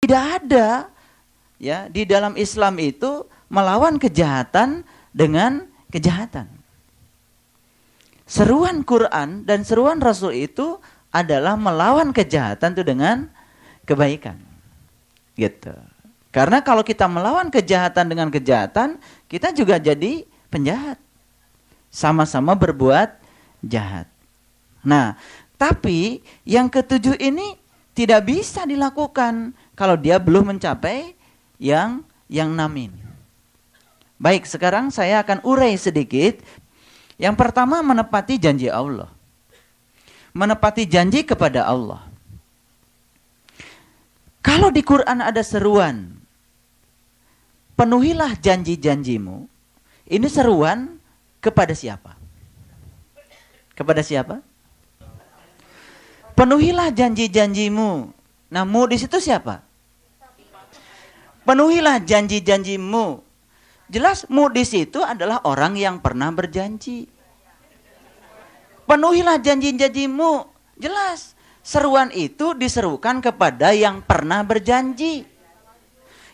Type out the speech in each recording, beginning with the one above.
Tidak ada ya di dalam Islam itu melawan kejahatan dengan kejahatan. Seruan Quran dan seruan Rasul itu adalah melawan kejahatan itu dengan kebaikan. Gitu. Karena kalau kita melawan kejahatan dengan kejahatan, kita juga jadi penjahat. Sama-sama berbuat jahat. Nah, tapi yang ketujuh ini tidak bisa dilakukan kalau dia belum mencapai yang 6 ini. Baik, sekarang saya akan urai sedikit. Yang pertama, menepati janji Allah. Menepati janji kepada Allah. Kalau di Quran ada seruan, penuhilah janji-janjimu. Ini seruan kepada siapa? Kepada siapa? Penuhilah janji-janjimu. Nah, mu di situ siapa? Penuhilah janji-janjimu. Jelas mu di situ adalah orang yang pernah berjanji. Penuhilah janji-janjimu. Jelas. Seruan itu diserukan kepada yang pernah berjanji.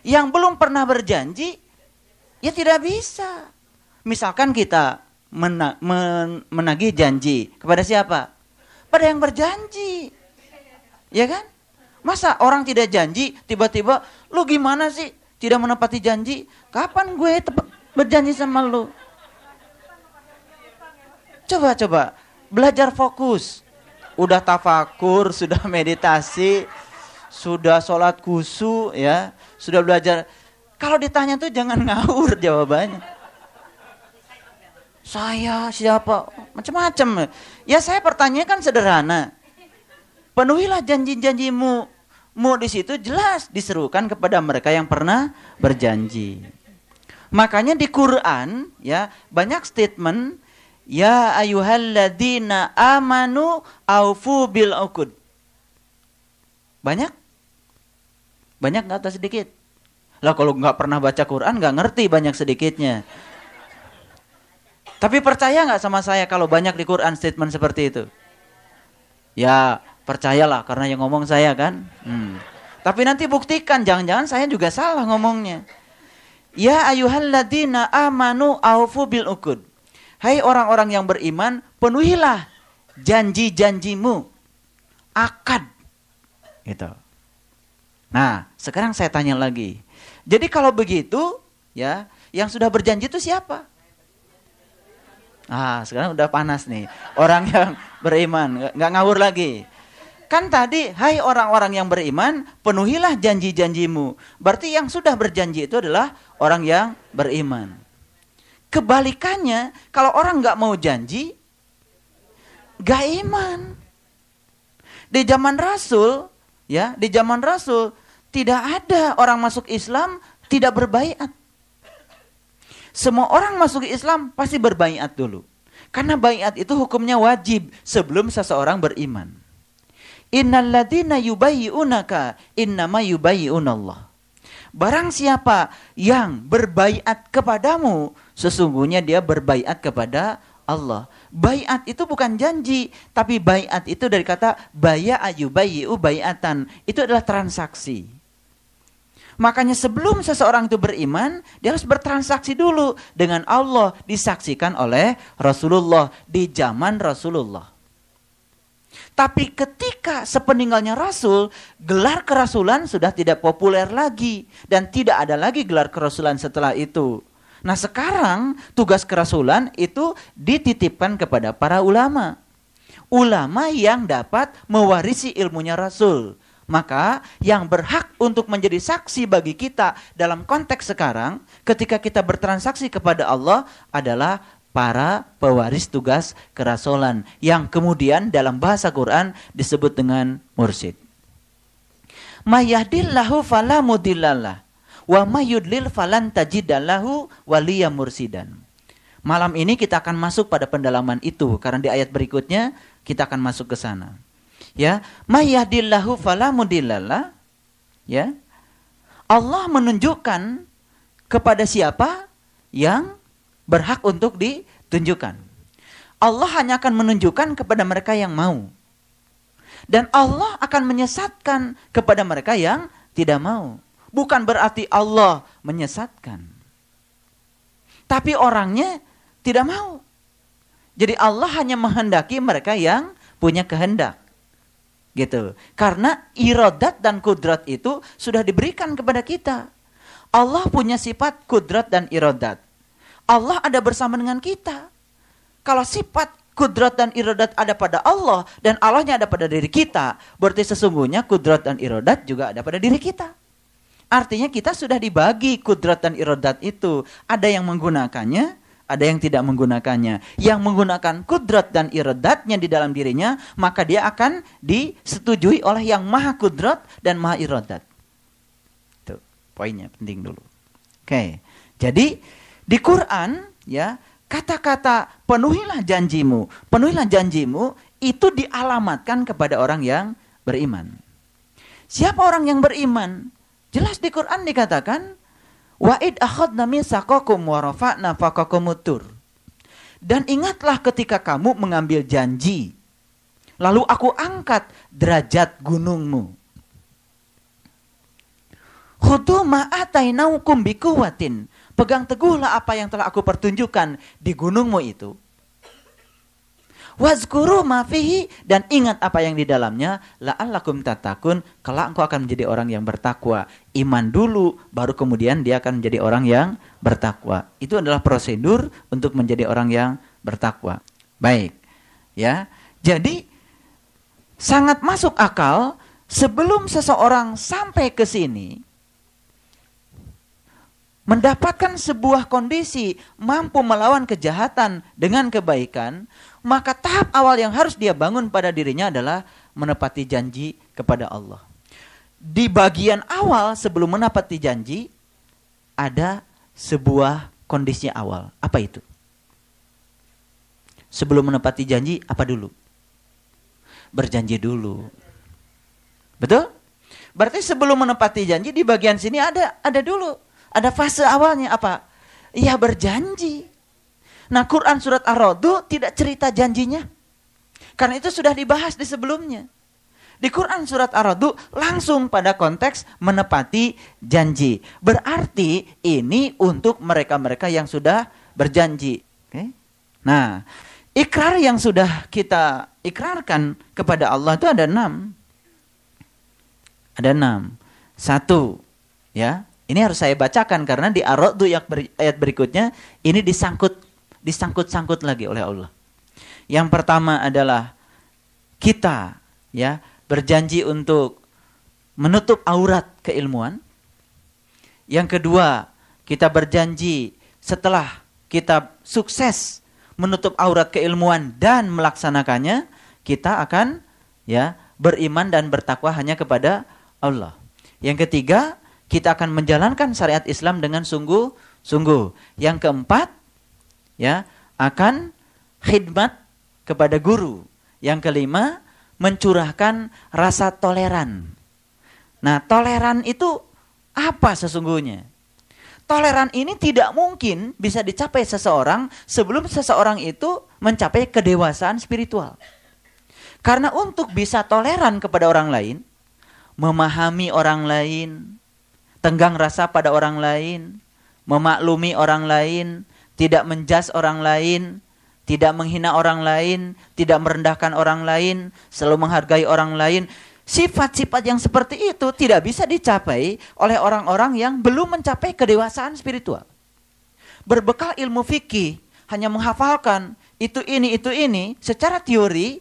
Yang belum pernah berjanji, ya tidak bisa. Misalkan kita menagih janji. Kepada siapa? Pada yang berjanji. Ya kan? Masa orang tidak janji, tiba-tiba, lu gimana sih? Tidak menepati janji? Kapan gue berjanji sama lu? Coba. Belajar fokus. Udah tafakur, sudah meditasi, sudah sholat khusyuk, ya, sudah belajar. Kalau ditanya tuh jangan ngawur jawabannya. Saya siapa? Macam-macam. Ya saya pertanyaan kan sederhana. Penuhilah janji-janjimu. Mu di situ jelas diserukan kepada mereka yang pernah berjanji. Makanya di Quran ya banyak statement ya ayyuhalladzina amanu aufu bil uqud. Banyak? Banyak nggak atau sedikit? Lah kalau nggak pernah baca Quran nggak ngerti banyak sedikitnya. Tapi percaya nggak sama saya kalau banyak di Quran statement seperti itu? Ya percayalah karena yang ngomong saya kan. Tapi nanti buktikan jangan-jangan saya juga salah ngomongnya. Ya ayyuhalladzina amanu aufu bil uqud. Hai orang-orang yang beriman, penuhilah janji-janjimu. Akad. Gitu. Nah, sekarang saya tanya lagi. Jadi kalau begitu, ya, yang sudah berjanji itu siapa? Sekarang udah panas nih. Orang yang beriman, nggak ngawur lagi. Kan tadi, hai orang-orang yang beriman, penuhilah janji-janjimu. Berarti yang sudah berjanji itu adalah orang yang beriman. Kebalikannya, kalau orang nggak mau janji, nggak iman. Di zaman Rasul, ya, di zaman Rasul tidak ada orang masuk Islam tidak berbaiat. Semua orang masuk Islam pasti berbaiat dulu. Karena baiat itu hukumnya wajib sebelum seseorang beriman. Innalladzina yubayyi'unaka innama yubayyi'unallah. Barang siapa yang berbaiat kepadamu, sesungguhnya dia berbaiat kepada Allah. Baiat itu bukan janji, tapi baiat itu dari kata baya'a yubayyi'u bai'atan. Itu adalah transaksi. Makanya sebelum seseorang itu beriman, dia harus bertransaksi dulu dengan Allah, disaksikan oleh Rasulullah di zaman Rasulullah. Tapi ketika sepeninggalnya Rasul, gelar kerasulan sudah tidak populer lagi. Dan tidak ada lagi gelar kerasulan setelah itu. Nah sekarang tugas kerasulan itu dititipkan kepada para ulama. Ulama yang dapat mewarisi ilmunya Rasul. Maka yang berhak untuk menjadi saksi bagi kita dalam konteks sekarang, ketika kita bertransaksi kepada Allah adalah para pewaris tugas kerasulan yang kemudian dalam bahasa Quran disebut dengan mursyid. Mayahdillahu fala mudhillalah wa mayudlil falan tajidallahu waliya mursidan. Malam ini kita akan masuk pada pendalaman itu karena di ayat berikutnya kita akan masuk ke sana. Ya, mayahdillahu fala mudhillalah. Ya. Allah menunjukkan kepada siapa yang berhak untuk ditunjukkan. Allah hanya akan menunjukkan kepada mereka yang mau. Dan Allah akan menyesatkan kepada mereka yang tidak mau. Bukan berarti Allah menyesatkan. Tapi orangnya tidak mau. Jadi Allah hanya menghendaki mereka yang punya kehendak. Gitu. Karena iradat dan kudrat itu sudah diberikan kepada kita. Allah punya sifat kudrat dan iradat. Allah ada bersama dengan kita. Kalau sifat kudrat dan iradat ada pada Allah dan Allahnya ada pada diri kita, berarti sesungguhnya kudrat dan iradat juga ada pada diri kita. Artinya kita sudah dibagi kudrat dan iradat itu. Ada yang menggunakannya, ada yang tidak menggunakannya. Yang menggunakan kudrat dan iradatnya di dalam dirinya, maka dia akan disetujui oleh yang maha kudrat dan maha iradat. Itu poinnya, penting dulu. Oke. Jadi di Quran ya, kata-kata penuhilah janjimu itu dialamatkan kepada orang yang beriman. Siapa orang yang beriman? Jelas di Quran dikatakan wa'id akhadna mitsaqakum wa rafa'na fawqakumut tur. Dan ingatlah ketika kamu mengambil janji, lalu aku angkat derajat gunungmu. Khudhu ma atainaukum biquwwatin. Pegang teguhlah apa yang telah aku pertunjukkan di gunungmu itu. Wazkuru ma fihi, dan ingat apa yang di dalamnya, la'allakum tattaqun, kelak engkau akan menjadi orang yang bertakwa. Iman dulu, baru kemudian dia akan menjadi orang yang bertakwa. Itu adalah prosedur untuk menjadi orang yang bertakwa. Baik. Ya. Jadi sangat masuk akal sebelum seseorang sampai ke sini mendapatkan sebuah kondisi mampu melawan kejahatan dengan kebaikan, maka tahap awal yang harus dia bangun pada dirinya adalah menepati janji kepada Allah. Di bagian awal sebelum menepati janji, ada sebuah kondisi awal. Apa itu? Sebelum menepati janji, apa dulu? Berjanji dulu. Betul? Berarti sebelum menepati janji, di bagian sini ada dulu. Ada fase awalnya apa? Ya berjanji. Nah, Quran surat Ar-Ra'd tidak cerita janjinya. Karena itu sudah dibahas di sebelumnya. Di Quran surat Ar-Ra'd langsung pada konteks menepati janji. Berarti ini untuk mereka-mereka yang sudah berjanji. Okay? Nah, ikrar yang sudah kita ikrarkan kepada Allah itu ada 6. Ada 6. 1, ya. Ini harus saya bacakan karena di Ar-Ra'd ayat berikutnya ini disangkut lagi oleh Allah. Yang pertama adalah kita ya berjanji untuk menutup aurat keilmuan. Yang kedua, kita berjanji setelah kita sukses menutup aurat keilmuan dan melaksanakannya, kita akan ya beriman dan bertakwa hanya kepada Allah. Yang ketiga, kita akan menjalankan syariat Islam dengan sungguh-sungguh. Yang keempat, ya, akan khidmat kepada guru. Yang kelima, mencurahkan rasa toleran. Nah, toleran itu apa sesungguhnya? Toleran ini tidak mungkin bisa dicapai seseorang sebelum seseorang itu mencapai kedewasaan spiritual. Karena untuk bisa toleran kepada orang lain, memahami orang lain, tenggang rasa pada orang lain, memaklumi orang lain, tidak menjas orang lain, tidak menghina orang lain, tidak merendahkan orang lain, selalu menghargai orang lain. Sifat-sifat yang seperti itu tidak bisa dicapai oleh orang-orang yang belum mencapai kedewasaan spiritual. Berbekal ilmu fikih, hanya menghafalkan itu ini, secara teori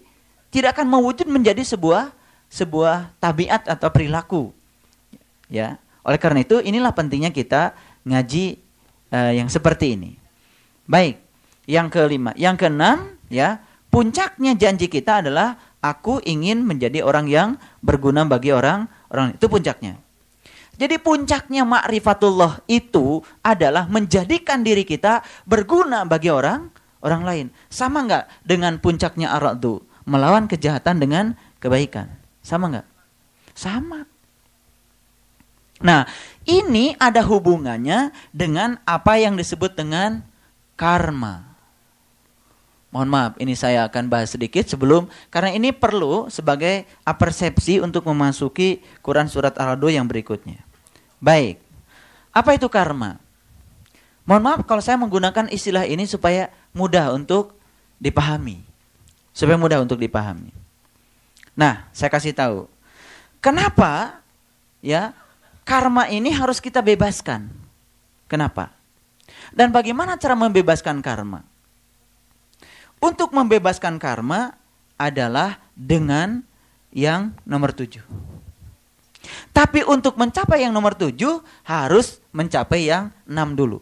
tidak akan mewujud menjadi sebuah tabiat atau perilaku. Ya. Oleh karena itu, inilah pentingnya kita ngaji yang seperti ini. Baik, yang kelima. Yang keenam, ya, puncaknya janji kita adalah aku ingin menjadi orang yang berguna bagi orang. Itu puncaknya. Jadi puncaknya ma'rifatullah itu adalah menjadikan diri kita berguna bagi orang lain. Sama enggak dengan puncaknya Ar-Ra'd? Melawan kejahatan dengan kebaikan. Sama enggak? Sama. Nah, ini ada hubungannya dengan apa yang disebut dengan karma. Mohon maaf, ini saya akan bahas sedikit sebelum, karena ini perlu sebagai persepsi untuk memasuki Quran surat Ar-Ra'd yang berikutnya. Baik, apa itu karma? Mohon maaf kalau saya menggunakan istilah ini supaya mudah untuk dipahami. Nah, saya kasih tahu. Kenapa ya karma ini harus kita bebaskan? Kenapa? Dan bagaimana cara membebaskan karma? Untuk membebaskan karma adalah dengan yang nomor 7. Tapi untuk mencapai yang nomor 7 harus mencapai yang 6 dulu.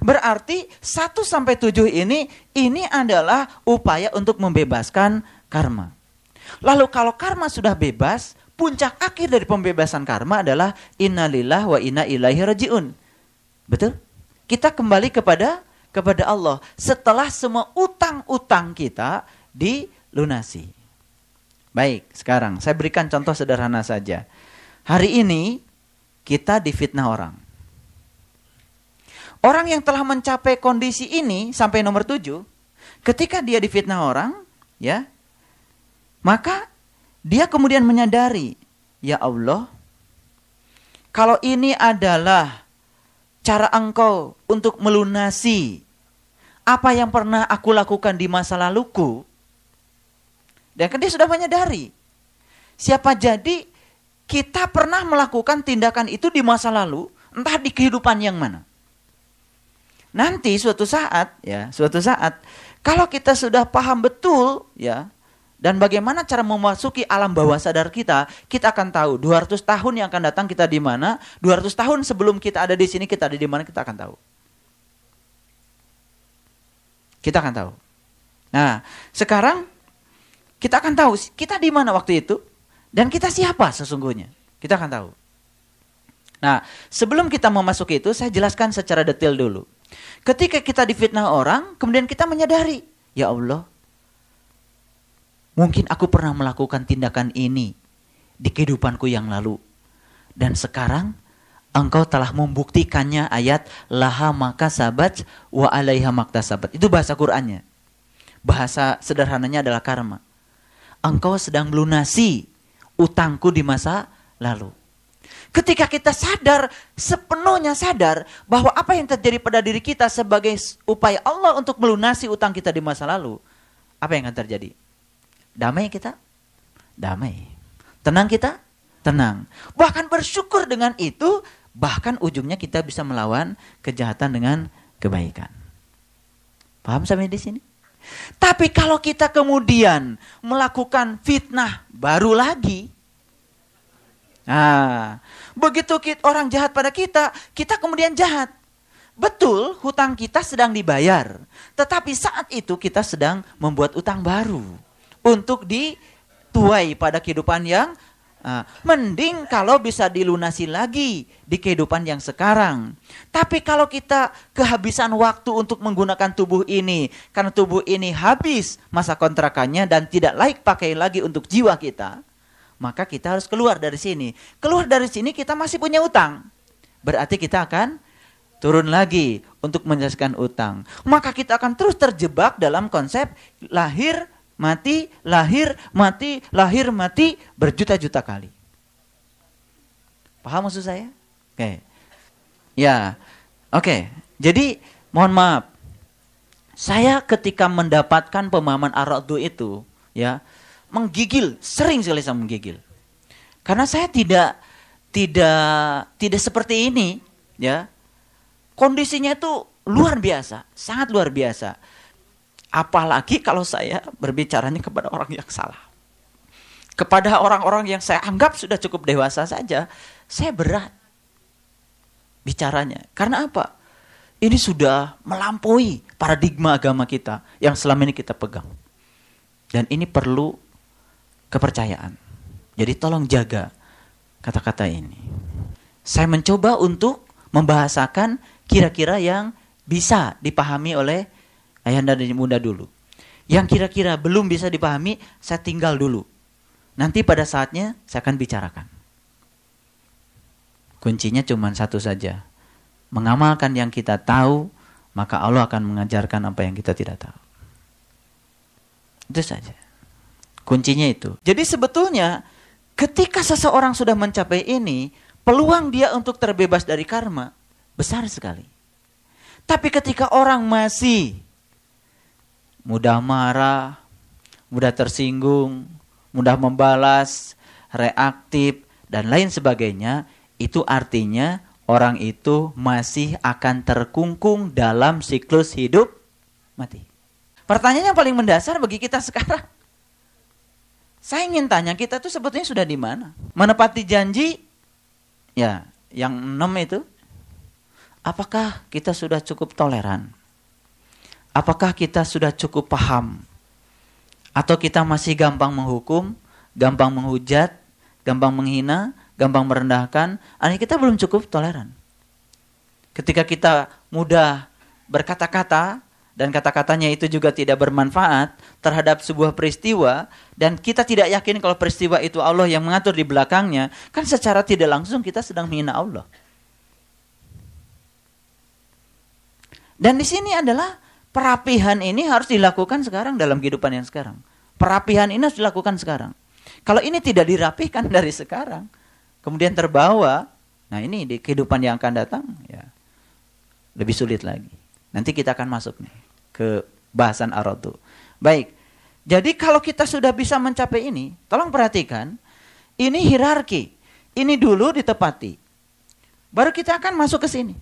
Berarti 1 sampai 7 ini adalah upaya untuk membebaskan karma. Lalu kalau karma sudah bebas, puncak akhir dari pembebasan karma adalah innalillahi wa inna ilaihi rajiun. Betul? Kita kembali kepada Allah setelah semua utang-utang kita dilunasi. Baik, sekarang saya berikan contoh sederhana saja. Hari ini kita difitnah orang. Orang yang telah mencapai kondisi ini sampai nomor 7, ketika dia difitnah orang, ya, maka dia kemudian menyadari, ya Allah, kalau ini adalah cara Engkau untuk melunasi apa yang pernah aku lakukan di masa laluku. Dan kan dia sudah menyadari. Siapa jadi kita pernah melakukan tindakan itu di masa lalu, entah di kehidupan yang mana. Nanti suatu saat, kalau kita sudah paham betul, ya, dan bagaimana cara memasuki alam bawah sadar kita akan tahu 200 tahun yang akan datang kita di mana, 200 tahun sebelum kita ada di sini kita ada di mana, kita akan tahu. Kita akan tahu. Nah, sekarang kita akan tahu kita di mana waktu itu dan kita siapa sesungguhnya. Kita akan tahu. Nah, sebelum kita memasuki itu, saya jelaskan secara detail dulu. Ketika kita difitnah orang, kemudian kita menyadari, ya Allah, mungkin aku pernah melakukan tindakan ini di kehidupanku yang lalu. Dan sekarang Engkau telah membuktikannya ayat laha maka sabat wa alaiha maktasabat. Itu bahasa Qur'annya. Bahasa sederhananya adalah karma. Engkau sedang melunasi utangku di masa lalu. Ketika kita sadar, sepenuhnya sadar bahwa apa yang terjadi pada diri kita sebagai upaya Allah untuk melunasi utang kita di masa lalu, apa yang akan terjadi? Damai kita? Damai. Tenang kita? Tenang. Bahkan bersyukur dengan itu, bahkan ujungnya kita bisa melawan kejahatan dengan kebaikan. Paham sampai di sini? Tapi kalau kita kemudian melakukan fitnah baru lagi, begitu orang jahat pada kita, kita kemudian jahat. Betul, hutang kita sedang dibayar. Tetapi saat itu kita sedang membuat utang baru untuk dituai pada kehidupan yang mending kalau bisa dilunasi lagi di kehidupan yang sekarang. Tapi kalau kita kehabisan waktu untuk menggunakan tubuh ini, karena tubuh ini habis masa kontrakannya dan tidak layak pakai lagi untuk jiwa kita, maka kita harus keluar dari sini. Keluar dari sini kita masih punya utang. Berarti kita akan turun lagi untuk menyelesaikan utang. Maka kita akan terus terjebak dalam konsep lahir, mati, lahir, mati, lahir, mati berjuta-juta kali. Paham maksud saya? Oke. Ya, oke. Jadi mohon maaf. Saya ketika mendapatkan pemahaman Ar-Ra'd itu, ya, menggigil, sering sekali saya menggigil. Karena saya tidak seperti ini, ya. Kondisinya itu luar biasa, sangat luar biasa. Apalagi kalau saya berbicaranya kepada orang yang salah. Kepada orang-orang yang saya anggap sudah cukup dewasa saja, saya berat bicaranya. Karena apa? Ini sudah melampaui paradigma agama kita yang selama ini kita pegang. Dan ini perlu kepercayaan. Jadi tolong jaga kata-kata ini. Saya mencoba untuk membahasakan kira-kira yang bisa dipahami oleh ayahanda dan bunda dulu. Yang kira-kira belum bisa dipahami, saya tinggal dulu. Nanti pada saatnya saya akan bicarakan. Kuncinya cuma satu saja. Mengamalkan yang kita tahu, maka Allah akan mengajarkan apa yang kita tidak tahu. Itu saja. Kuncinya itu. Jadi sebetulnya ketika seseorang sudah mencapai ini, peluang dia untuk terbebas dari karma besar sekali. Tapi ketika orang masih mudah marah, mudah tersinggung, mudah membalas, reaktif, dan lain sebagainya, itu artinya orang itu masih akan terkungkung dalam siklus hidup mati. Pertanyaan yang paling mendasar bagi kita sekarang, saya ingin tanya, kita tuh sebetulnya sudah di mana? Menepati janji, ya, yang 6 itu, apakah kita sudah cukup toleran? Apakah kita sudah cukup paham? Atau kita masih gampang menghukum, gampang menghujat, gampang menghina, gampang merendahkan? Artinya kita belum cukup toleran. Ketika kita mudah berkata-kata, dan kata-katanya itu juga tidak bermanfaat terhadap sebuah peristiwa, dan kita tidak yakin kalau peristiwa itu Allah yang mengatur di belakangnya, kan secara tidak langsung kita sedang menghina Allah. Dan di sini adalah perapihan ini harus dilakukan sekarang dalam kehidupan yang sekarang. Perapihan ini harus dilakukan sekarang. Kalau ini tidak dirapihkan dari sekarang, kemudian terbawa, nah ini di kehidupan yang akan datang, ya lebih sulit lagi. Nanti kita akan masuk nih ke bahasan aradu. Baik, jadi kalau kita sudah bisa mencapai ini, tolong perhatikan, ini hierarki. Ini dulu ditepati. Baru kita akan masuk ke sini.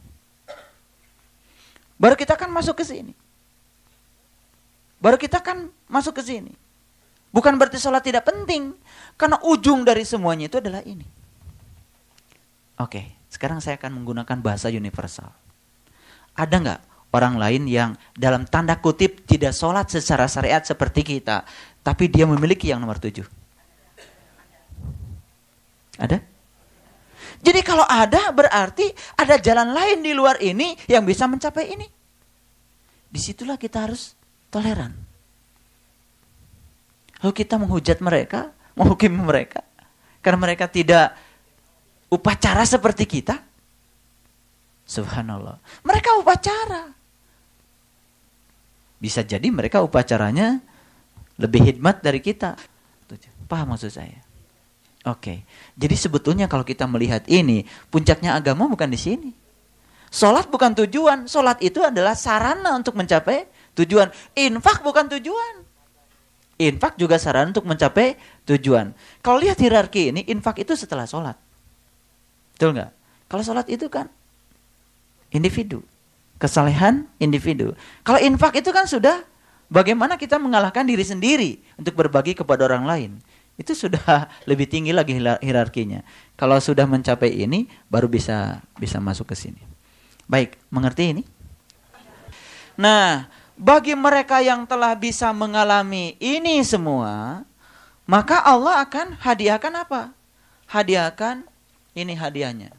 Baru kita akan masuk ke sini. Baru kita akan masuk ke sini. Bukan berarti sholat tidak penting. Karena ujung dari semuanya itu adalah ini. Oke, sekarang saya akan menggunakan bahasa universal. Ada nggak orang lain yang dalam tanda kutip tidak sholat secara syariat seperti kita, tapi dia memiliki yang nomor 7? Ada? Jadi kalau ada, berarti ada jalan lain di luar ini yang bisa mencapai ini. Disitulah kita harus toleran. Lalu kita menghujat mereka, menghukimi mereka, karena mereka tidak upacara seperti kita. Subhanallah. Mereka upacara. Bisa jadi mereka upacaranya lebih hikmat dari kita. Paham maksud saya? Oke. Jadi sebetulnya kalau kita melihat ini, puncaknya agama bukan di sini. Sholat bukan tujuan. Sholat itu adalah sarana untuk mencapai tujuan. Infak bukan tujuan. Infak juga sarana untuk mencapai tujuan. Kalau lihat hierarki ini, infak itu setelah sholat. Betul nggak? Kalau sholat itu kan individu. Kesalehan individu. Kalau infak itu kan sudah bagaimana kita mengalahkan diri sendiri untuk berbagi kepada orang lain. Itu sudah lebih tinggi lagi hierarkinya. Kalau sudah mencapai ini, baru bisa masuk ke sini. Baik, mengerti ini? Nah, bagi mereka yang telah bisa mengalami ini semua, maka Allah akan hadiahkan apa? Hadiahkan ini hadiahnya.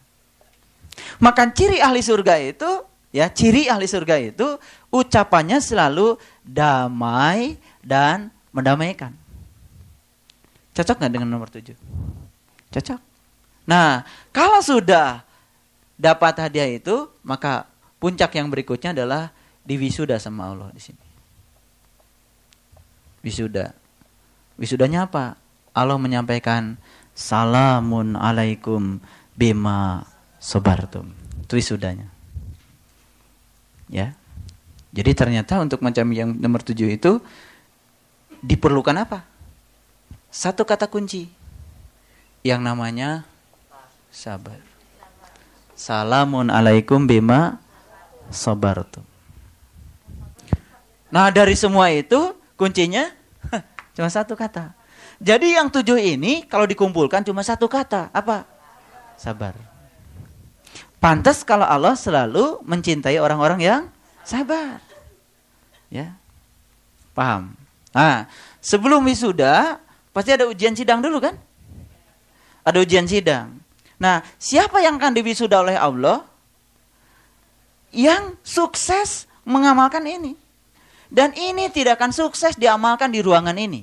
Maka ciri ahli surga itu, ya ciri ahli surga itu ucapannya selalu damai dan mendamaikan. Cocok nggak dengan nomor 7? Cocok. Nah, kalau sudah dapat hadiah itu, maka puncak yang berikutnya adalah diwisuda sama Allah di sini. Wisuda. Wisudanya apa? Allah menyampaikan salamun alaikum bima sabartum. Itu wisudanya. Ya. Jadi ternyata untuk mencapai yang nomor 7 itu diperlukan apa? Satu kata kunci yang namanya sabar. Salamun alaikum bima sabartum. Nah, dari semua itu kuncinya cuma satu kata. Jadi yang 7 ini kalau dikumpulkan cuma satu kata. Apa? Sabar. Pantas kalau Allah selalu mencintai orang-orang yang sabar. Ya. Paham? Nah, sebelum wisuda pasti ada ujian sidang dulu kan? Ada ujian sidang. Nah, siapa yang akan diwisuda oleh Allah? Yang sukses mengamalkan ini. Dan ini tidak akan sukses diamalkan di ruangan ini.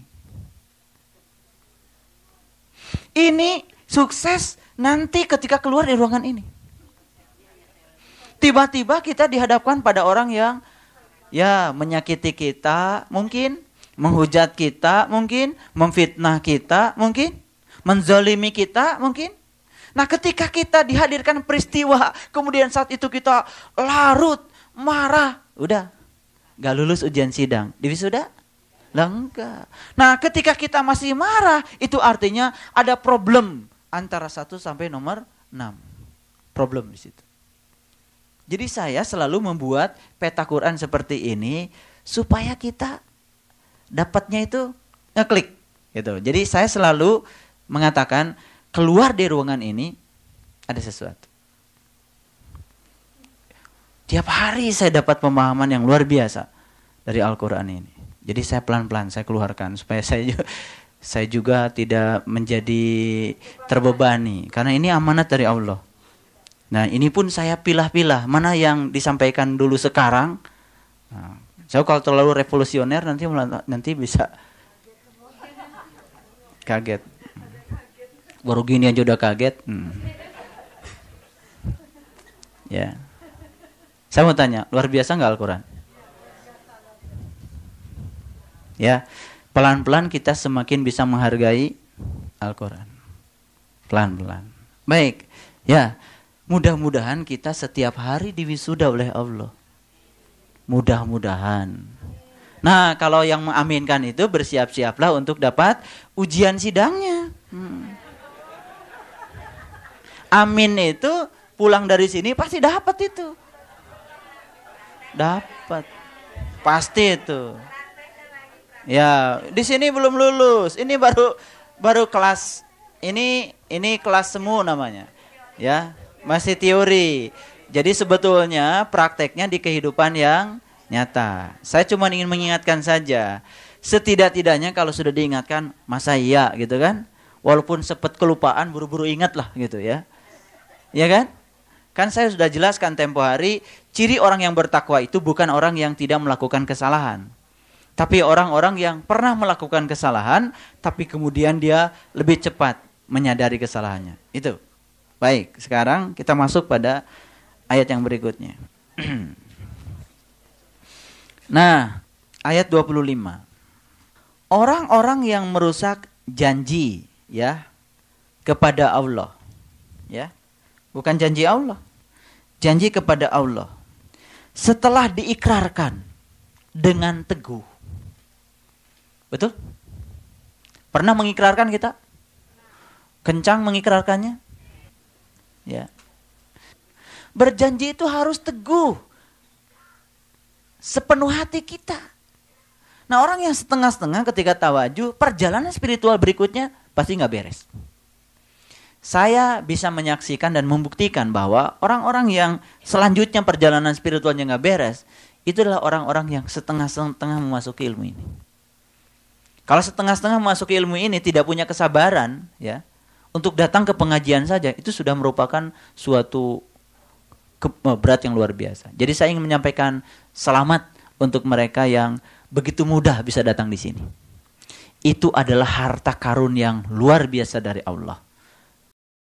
Ini sukses nanti ketika keluar dari ruangan ini. Tiba-tiba kita dihadapkan pada orang yang ya menyakiti kita, mungkin menghujat kita, mungkin memfitnah kita, mungkin menzalimi kita, mungkin. Nah, ketika kita dihadirkan peristiwa, kemudian saat itu kita larut, marah, udah gak lulus ujian sidang, diwisuda? Lah enggak. Nah, ketika kita masih marah, itu artinya ada problem antara 1 sampai nomor 6. Problem di situ. Jadi saya selalu membuat peta Quran seperti ini supaya kita dapatnya itu ngeklik gitu. Jadi saya selalu mengatakan keluar dari ruangan ini ada sesuatu. Tiap hari saya dapat pemahaman yang luar biasa dari Al-Quran ini. Jadi saya pelan-pelan saya keluarkan supaya saya juga tidak menjadi terbebani. Karena ini amanat dari Allah. Nah, ini pun saya pilah-pilah mana yang disampaikan dulu sekarang. Nah, saya kalau terlalu revolusioner nanti bisa kaget. Baru gini aja udah kaget. Ya. Saya mau tanya, luar biasa nggak Al-Quran? Ya, pelan-pelan kita semakin bisa menghargai Al-Quran. Pelan-pelan. Baik, ya. Mudah-mudahan kita setiap hari diwisuda oleh Allah. Mudah-mudahan. Nah, kalau yang mengaminkan itu bersiap-siaplah untuk dapat ujian sidangnya. Amin itu pulang dari sini pasti dapat itu. Dapat. Pasti itu. Ya, di sini belum lulus. Ini baru kelas ini kelas semu namanya. Ya. Masih teori. Jadi sebetulnya prakteknya di kehidupan yang nyata. Saya cuma ingin mengingatkan saja. Setidak-tidaknya kalau sudah diingatkan, masa iya gitu kan? Walaupun sempat kelupaan, buru-buru ingat lah gitu ya. Ya kan? Kan saya sudah jelaskan tempo hari, ciri orang yang bertakwa itu bukan orang yang tidak melakukan kesalahan. Tapi orang-orang yang pernah melakukan kesalahan, tapi kemudian dia lebih cepat menyadari kesalahannya. Itu. Baik, sekarang kita masuk pada ayat yang berikutnya. Nah, ayat 25. Orang-orang yang merusak janji ya kepada Allah. Ya. Bukan janji Allah. Janji kepada Allah. Setelah diikrarkan dengan teguh. Betul? Pernah mengikrarkan kita? Kencang mengikrarkannya? Ya. Berjanji itu harus teguh. Sepenuh hati kita. Nah, orang yang setengah-setengah ketika tawajuh, perjalanan spiritual berikutnya pasti nggak beres. Saya bisa menyaksikan dan membuktikan bahwa orang-orang yang selanjutnya perjalanan spiritualnya nggak beres, itu adalah orang-orang yang setengah-setengah memasuki ilmu ini. Kalau setengah-setengah memasuki ilmu ini tidak punya kesabaran, ya, untuk datang ke pengajian saja, itu sudah merupakan suatu berat yang luar biasa. Jadi saya ingin menyampaikan selamat untuk mereka yang begitu mudah bisa datang di sini. Itu adalah harta karun yang luar biasa dari Allah.